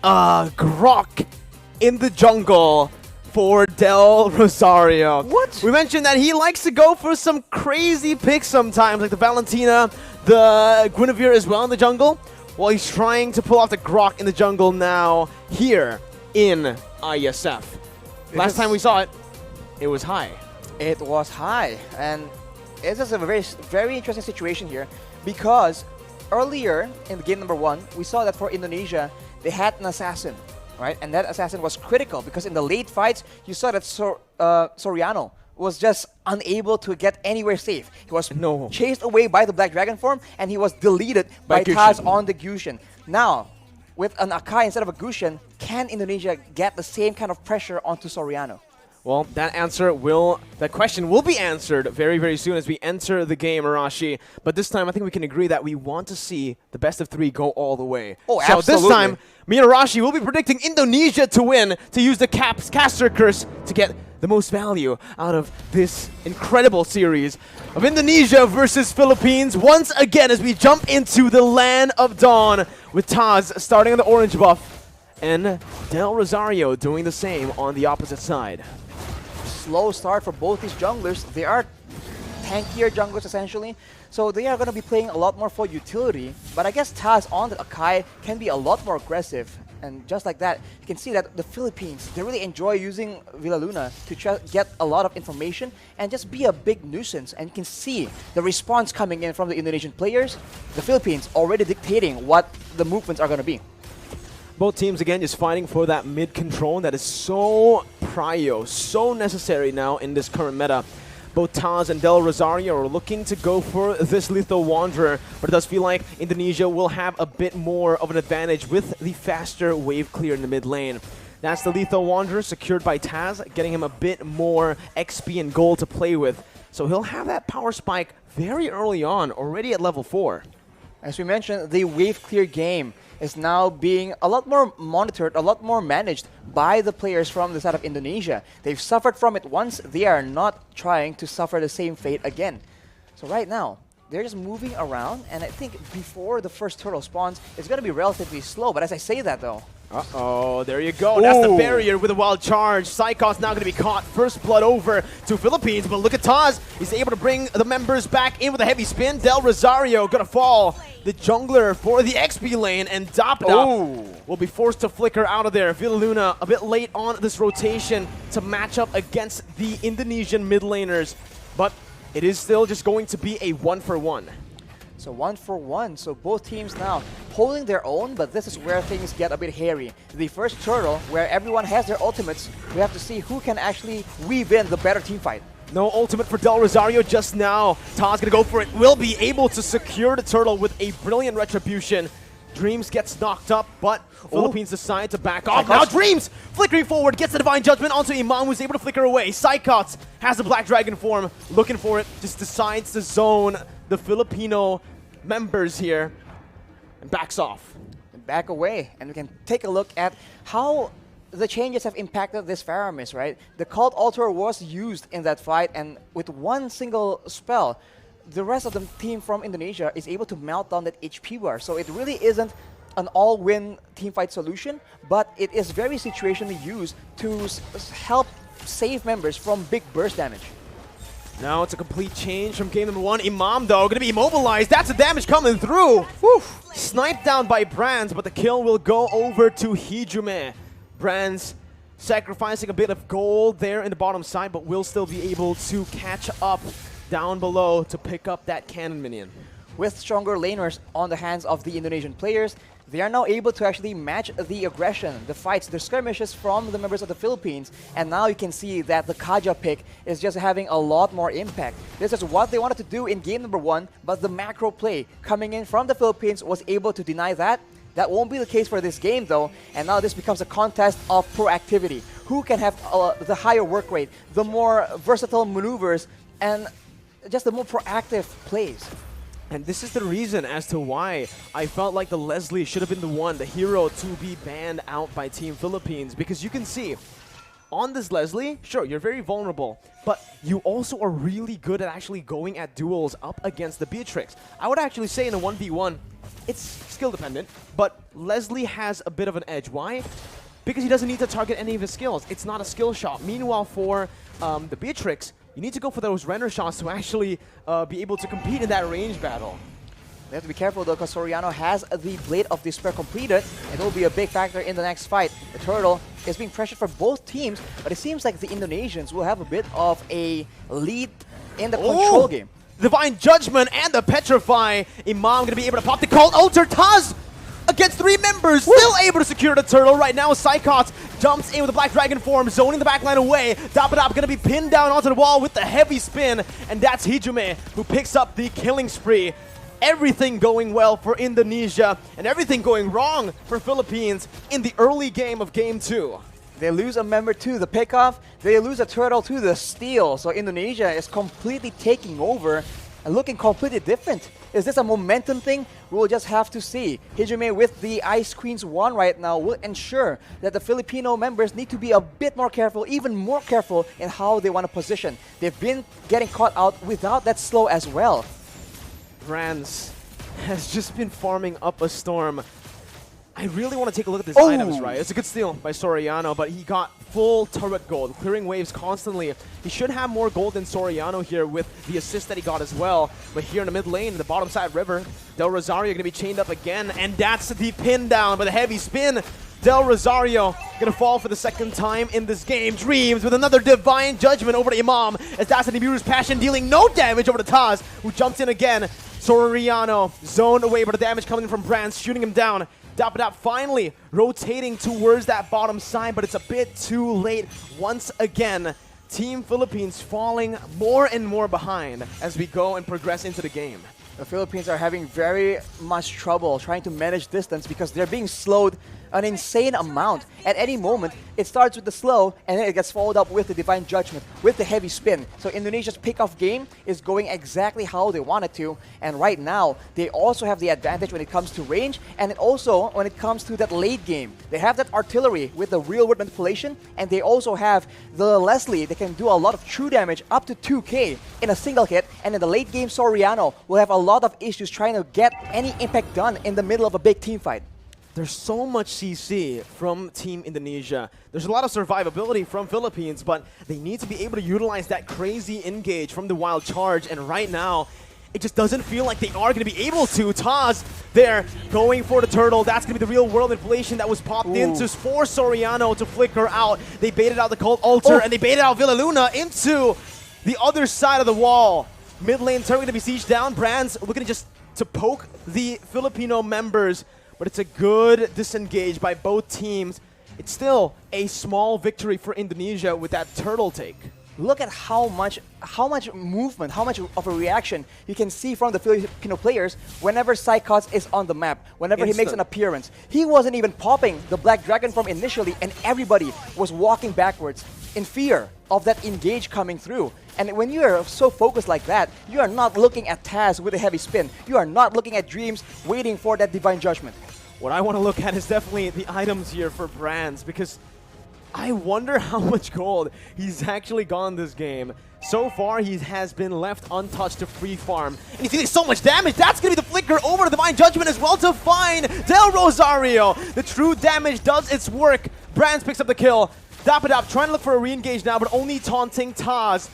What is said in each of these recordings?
Grok in the jungle for Del Rosario. What? We mentioned that he likes to go for some crazy picks sometimes, like the Valentina, the Guinevere as well in the jungle. While he's trying to pull off the Grok in the jungle now here in Iesf. Last time we saw it, it was high. It was high, and it's just a very interesting situation here because earlier in the game number 1, we saw that for Indonesia, they had an assassin, right? And that assassin was critical because in the late fights, you saw that Soriano was just unable to get anywhere safe. He was chased away by the Black Dragon form, and he was deleted by Taz on the Gusion. Now, with an Akai instead of a Gusion, can Indonesia get the same kind of pressure onto Soriano? Well, that question will be answered very, very soon as we enter the game, Arashi. But this time, I think we can agree that we want to see the best of 3 go all the way. Oh, so absolutely. this time, me and Arashi will be predicting Indonesia to win, to use the caster curse to get the most value out of this incredible series of Indonesia versus Philippines. Once again, as we jump into the Land of Dawn with Taz starting on the orange buff and Del Rosario doing the same on the opposite side. Slow start for both these junglers. They are tankier junglers essentially, so they are going to be playing a lot more for utility, but I guess Taz on the Akai can be a lot more aggressive, and just like that, you can see that the Philippines, they really enjoy using Villaluna to get a lot of information and just be a big nuisance, and you can see the response coming in from the Indonesian players, the Philippines already dictating what the movements are going to be. Both teams, again, just fighting for that mid control that is so prio, so necessary now in this current meta. Both Taz and Del Rosario are looking to go for this Lethal Wanderer, but it does feel like Indonesia will have a bit more of an advantage with the faster wave clear in the mid lane. That's the Lethal Wanderer secured by Taz, getting him a bit more XP and gold to play with. So he'll have that power spike very early on, already at level 4. As we mentioned, the wave clear game is now being a lot more monitored, a lot more managed by the players from the side of Indonesia. They've suffered from it once, they are not trying to suffer the same fate again. So right now, they're just moving around, and I think before the first turtle spawns, it's going to be relatively slow, but as I say that though, uh-oh, there you go. Ooh. That's the barrier with a wild charge. Psychos now going to be caught. First blood over to Philippines, but look at Taz. He's able to bring the members back in with a heavy spin. Del Rosario going to fall. The jungler for the XP lane, and Dapda will be forced to flicker out of there. Villaluna a bit late on this rotation to match up against the Indonesian mid laners, but it is still just going to be a 1-for-1. So 1-for-1, so both teams now holding their own, but this is where things get a bit hairy. The first turtle, where everyone has their ultimates, we have to see who can actually weave in the better team fight. No ultimate for Del Rosario just now. Taz gonna go for it. Will be able to secure the turtle with a brilliant retribution. Dreams gets knocked up, but Philippines decide to back off. Now Dreams flickering forward, gets the Divine Judgment onto Imam, who's able to flicker away. Psychots has the Black Dragon form, looking for it, just decides to zone the Filipino members here and backs off. Back away, and we can take a look at how the changes have impacted this Faramis, right? The Cult Altar was used in that fight, and with one single spell, the rest of the team from Indonesia is able to melt down that HP bar. So it really isn't an all-win teamfight solution, but it is very situationally used to help save members from big burst damage. Now it's a complete change from game number 1. Imam, though, going to be immobilized. That's the damage coming through. Whew. Sniped down by Brands, but the kill will go over to Hijume. Brands sacrificing a bit of gold there in the bottom side, but will still be able to catch up down below to pick up that cannon minion. With stronger laners on the hands of the Indonesian players, they are now able to actually match the aggression, the fights, the skirmishes from the members of the Philippines, and now you can see that the Kaja pick is just having a lot more impact. This is what they wanted to do in game number 1, but the macro play coming in from the Philippines was able to deny that. That won't be the case for this game though, and now this becomes a contest of proactivity. Who can have the higher work rate, the more versatile maneuvers, and just the more proactive plays. And this is the reason as to why I felt like the Leslie should have been the one, the hero, to be banned out by Team Philippines. Because you can see, on this Leslie, sure, you're very vulnerable, but you also are really good at actually going at duels up against the Beatrix. I would actually say in a 1v1, it's skill dependent, but Leslie has a bit of an edge. Why? Because he doesn't need to target any of his skills. It's not a skill shot. Meanwhile, for the Beatrix, you need to go for those render shots to actually be able to compete in that range battle. They have to be careful though, because Soriano has the Blade of Despair completed. It will be a big factor in the next fight. The Turtle is being pressured for both teams, but it seems like the Indonesians will have a bit of a lead in the control game. Divine Judgment and the Petrify. Imam gonna be able to pop the Cold Altar. Taz against 3 members, still able to secure the Turtle. Right now, Psychots jumps in with the Black Dragon form, zoning the backline away. Dapadap gonna be pinned down onto the wall with the heavy spin, and that's Hijume who picks up the killing spree. Everything going well for Indonesia, and everything going wrong for Philippines in the early game of Game 2. They lose a member to the pickoff, they lose a Turtle to the steal, so Indonesia is completely taking over and looking completely different. Is this a momentum thing? We'll just have to see. Hijume with the Ice Queen's wand right now will ensure that the Filipino members need to be a bit more careful, even more careful in how they want to position. They've been getting caught out without that slow as well. Brands has just been farming up a storm. I really want to take a look at these items, right? It's a good steal by Soriano, but he got full turret gold, clearing waves constantly. He should have more gold than Soriano here with the assist that he got as well. But here in the mid lane, the bottom side river, Del Rosario going to be chained up again, and that's the pin down with a heavy spin. Del Rosario going to fall for the second time in this game. Dreams with another Divine Judgment over to Imam, as that's an Ibiru's Passion dealing no damage over to Taz, who jumps in again. Soriano zoned away, but the damage coming from Brands, shooting him down. Dapadap finally rotating towards that bottom side, but it's a bit too late once again. Team Philippines falling more and more behind as we go and progress into the game. The Philippines are having very much trouble trying to manage distance because they're being slowed an insane amount. At any moment, it starts with the slow and then it gets followed up with the Divine Judgment, with the heavy spin. So Indonesia's pick-off game is going exactly how they want it to. And right now, they also have the advantage when it comes to range and also when it comes to that late game. They have that artillery with the real-world manipulation, and they also have the Leslie that can do a lot of true damage up to 2k in a single hit. And in the late game, Soriano will have a lot of issues trying to get any impact done in the middle of a big team fight. There's so much CC from Team Indonesia. There's a lot of survivability from Philippines, but they need to be able to utilize that crazy engage from the Wild Charge, and right now, it just doesn't feel like they are going to be able to. Taz there going for the turtle. That's going to be the real world inflation that was popped into for Soriano to flicker out. They baited out the Cult Altar, and they baited out Villa Luna into the other side of the wall. Mid lane turret going to be sieged down. Brands looking just to poke the Filipino members, but it's a good disengage by both teams. It's still a small victory for Indonesia with that turtle take. Look at how much movement, how much of a reaction you can see from the Filipino players whenever Psychots is on the map, whenever he makes an appearance. He wasn't even popping the Black Dragon from initially, and everybody was walking backwards in fear of that engage coming through. And when you are so focused like that, you are not looking at Taz with a heavy spin. You are not looking at Dreams waiting for that Divine Judgment. What I want to look at is definitely the items here for Brands, because I wonder how much gold he's actually gone this game. So far, he has been left untouched to free farm. And he's getting so much damage. That's going to be the flicker over to Divine Judgment as well to find Del Rosario. The true damage does its work. Brands picks up the kill. Dapadap trying to look for a re-engage now, but only taunting Taz.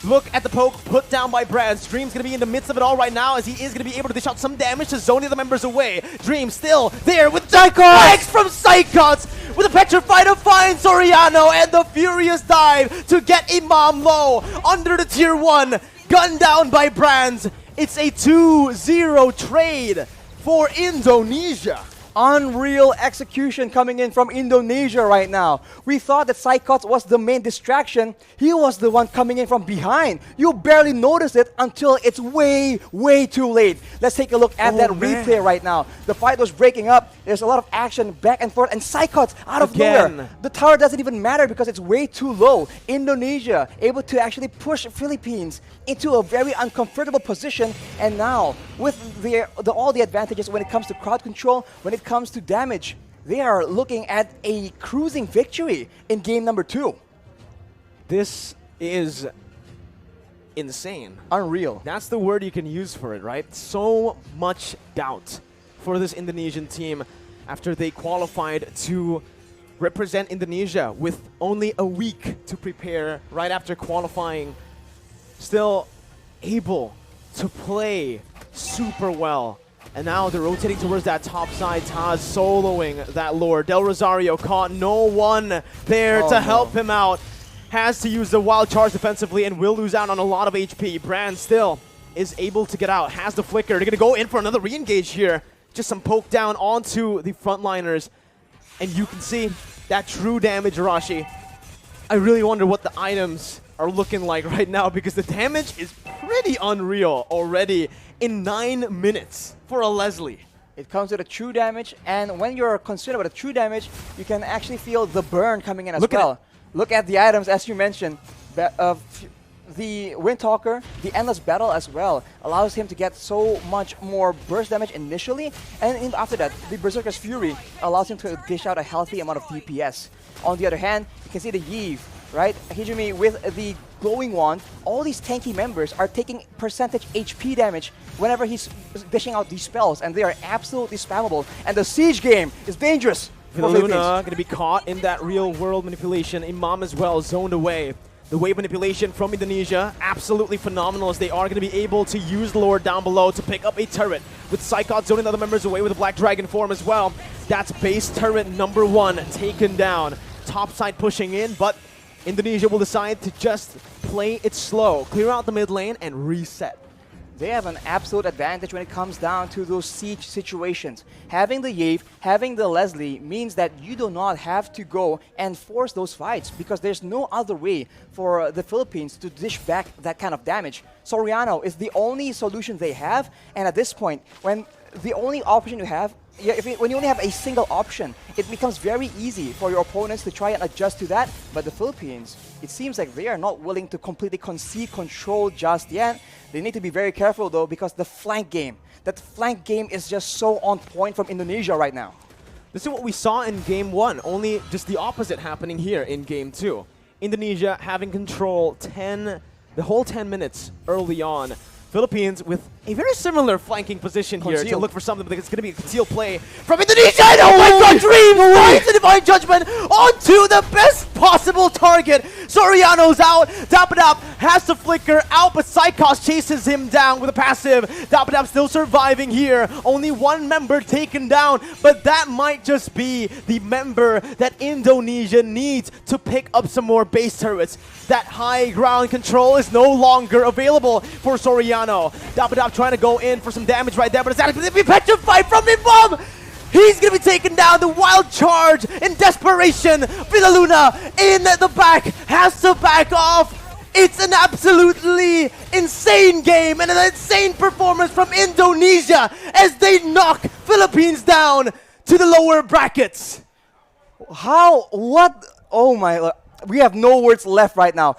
Look at the poke put down by Brands. Dream's going to be in the midst of it all right now, as he is going to be able to dish out some damage to zone the other members away. Dream still there with Psychots from Psychots with a Petrify to find Soriano, and the furious dive to get Imam low under the tier 1. Gunned down by Brands. It's a 2-0 trade for Indonesia. Unreal execution coming in from Indonesia right now. We thought that Psychots was the main distraction. He was the one coming in from behind. You barely notice it until it's way, way too late. Let's take a look at that replay right now. The fight was breaking up. There's a lot of action back and forth, and Psychots out of nowhere. The tower doesn't even matter because it's way too low. Indonesia able to actually push Philippines into a very uncomfortable position, and now with all the advantages when it comes to crowd control, when it comes to damage, they are looking at a cruising victory in game number 2. This is insane. Unreal. That's the word you can use for it, right? So much doubt. for this Indonesian team after they qualified to represent Indonesia with only a week to prepare right after qualifying. Still able to play super well. And now they're rotating towards that top side. Taz soloing that lure. Del Rosario caught no one there to help him out. Has to use the wild charge defensively and will lose out on a lot of HP. Brand still is able to get out. Has the flicker. They're going to go in for another re-engage here. Just some poke down onto the frontliners. And you can see that true damage, Arashi. I really wonder what the items are looking like right now, because the damage is pretty unreal already in 9 minutes for a Leslie. It comes with a true damage, and when you're concerned about the true damage, you can actually feel the burn coming in as well. Look at the items, as you mentioned. The Windtalker, the Endless Battle as well, allows him to get so much more burst damage initially, and after that, the Berserker's Fury allows him to dish out a healthy amount of DPS. On the other hand, you can see the Iesf, right? Hijumi with the glowing wand. All these tanky members are taking percentage HP damage whenever he's dishing out these spells, and they are absolutely spammable. And the siege game is dangerous. Luna going to be caught in that real-world manipulation. Imam as well, zoned away. The wave manipulation from Indonesia, absolutely phenomenal, as they are going to be able to use the lure down below to pick up a turret. With Psychot zoning the other members away with the Black Dragon form as well. That's base turret number 1 taken down. Top side pushing in, but Indonesia will decide to just play it slow, clear out the mid lane, and reset. They have an absolute advantage when it comes down to those siege situations. Having the Iesf, having the Leslie means that you do not have to go and force those fights, because there's no other way for the Philippines to dish back that kind of damage. Soriano is the only solution they have, and at this point, when the only option you have, when you only have a single option, it becomes very easy for your opponents to try and adjust to that. But the Philippines, it seems like they are not willing to completely concede control just yet. They need to be very careful though, because the flank game, that flank game is just so on point from Indonesia right now. This is what we saw in Game 1, only just the opposite happening here in Game 2. Indonesia having control the whole 10 minutes early on. Philippines with a very similar flanking position here to look for something, but it's going to be a concealed play from Indonesia. And oh my god, Dream finds the Divine Judgment onto the best possible target. Soriano's out. Dapadap has to flicker out, but Psychos chases him down with a passive. Dapadap still surviving here. Only one member taken down, but that might just be the member that Indonesia needs to pick up some more base turrets. That high ground control is no longer available for Soriano. Dapadap trying to go in for some damage right there, but it's actually going to be petrified from Imam! He's going to be taken down. The wild charge in desperation. Villaluna in the back has to back off. It's an absolutely insane game and an insane performance from Indonesia as they knock Philippines down to the lower brackets. How? What? Oh my, we have no words left right now.